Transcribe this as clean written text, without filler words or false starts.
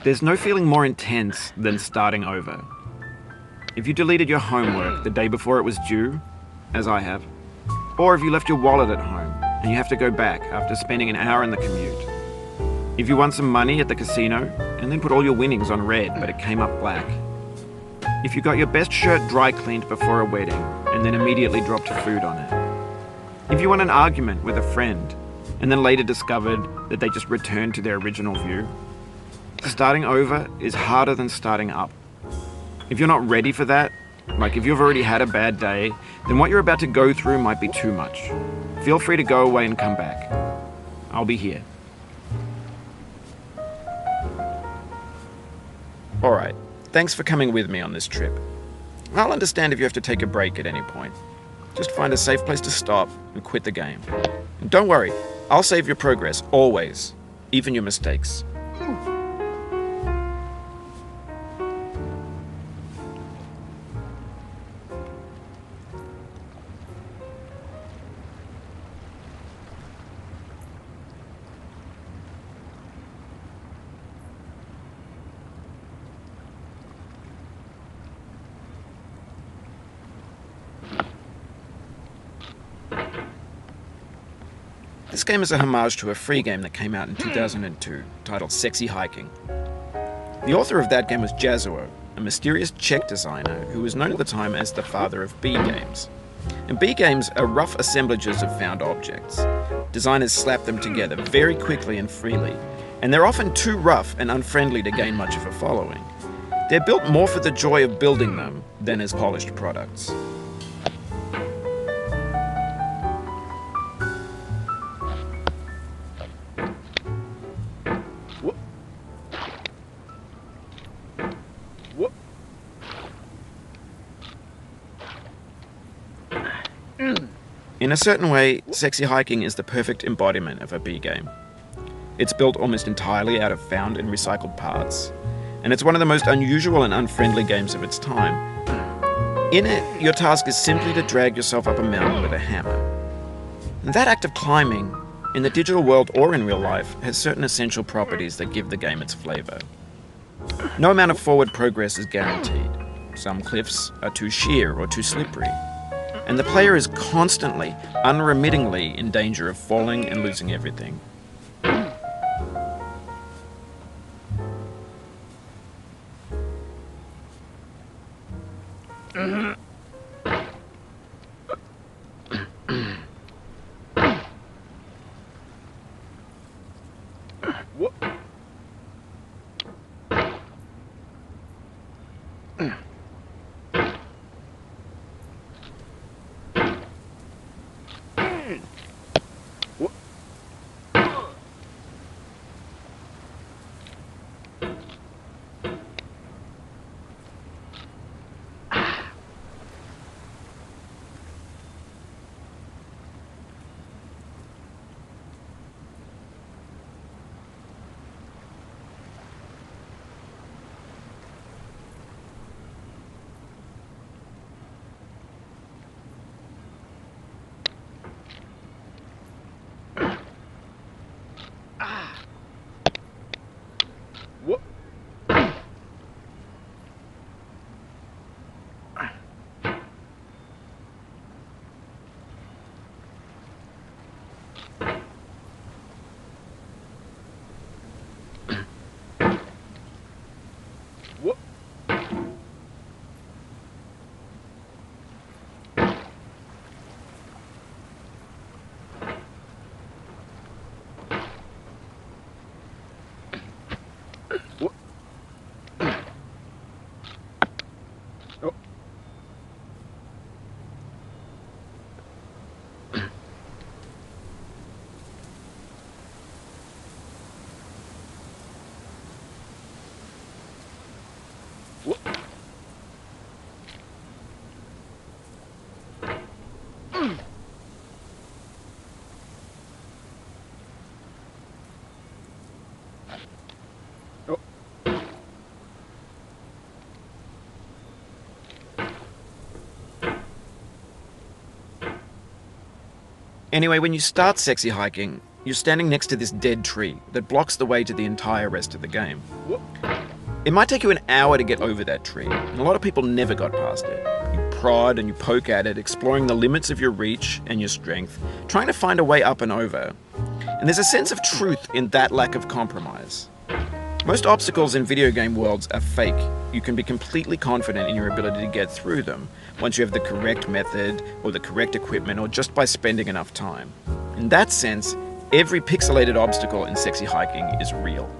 There's no feeling more intense than starting over. If you deleted your homework the day before it was due, as I have, or if you left your wallet at home and you have to go back after spending an hour in the commute. If you won some money at the casino and then put all your winnings on red but it came up black. If you got your best shirt dry cleaned before a wedding and then immediately dropped food on it. If you won an argument with a friend and then later discovered that they just returned to their original view. Starting over is harder than starting up. If you're not ready for that, like if you've already had a bad day, then what you're about to go through might be too much. Feel free to go away and come back. I'll be here. Alright, thanks for coming with me on this trip. I'll understand if you have to take a break at any point. Just find a safe place to stop and quit the game. And don't worry, I'll save your progress, always. Even your mistakes. This game is a homage to a free game that came out in 2002, titled Sexy Hiking. The author of that game was Jazuo, a mysterious Czech designer who was known at the time as the father of B games. And B games are rough assemblages of found objects. Designers slap them together very quickly and freely, and they're often too rough and unfriendly to gain much of a following. They're built more for the joy of building them than as polished products. In a certain way, Sexy Hiking is the perfect embodiment of a B game. It's built almost entirely out of found and recycled parts, and it's one of the most unusual and unfriendly games of its time. In it, your task is simply to drag yourself up a mountain with a hammer. And that act of climbing, in the digital world or in real life, has certain essential properties that give the game its flavor. No amount of forward progress is guaranteed. Some cliffs are too sheer or too slippery. And the player is constantly, unremittingly in danger of falling and losing everything. Anyway, when you start sexy hiking, you're standing next to this dead tree that blocks the way to the entire rest of the game. It might take you an hour to get over that tree, and a lot of people never got past it. You prod and you poke at it, exploring the limits of your reach and your strength, trying to find a way up and over. And there's a sense of truth in that lack of compromise. Most obstacles in video game worlds are fake. You can be completely confident in your ability to get through them once you have the correct method or the correct equipment or just by spending enough time. In that sense, every pixelated obstacle in sexy hiking is real.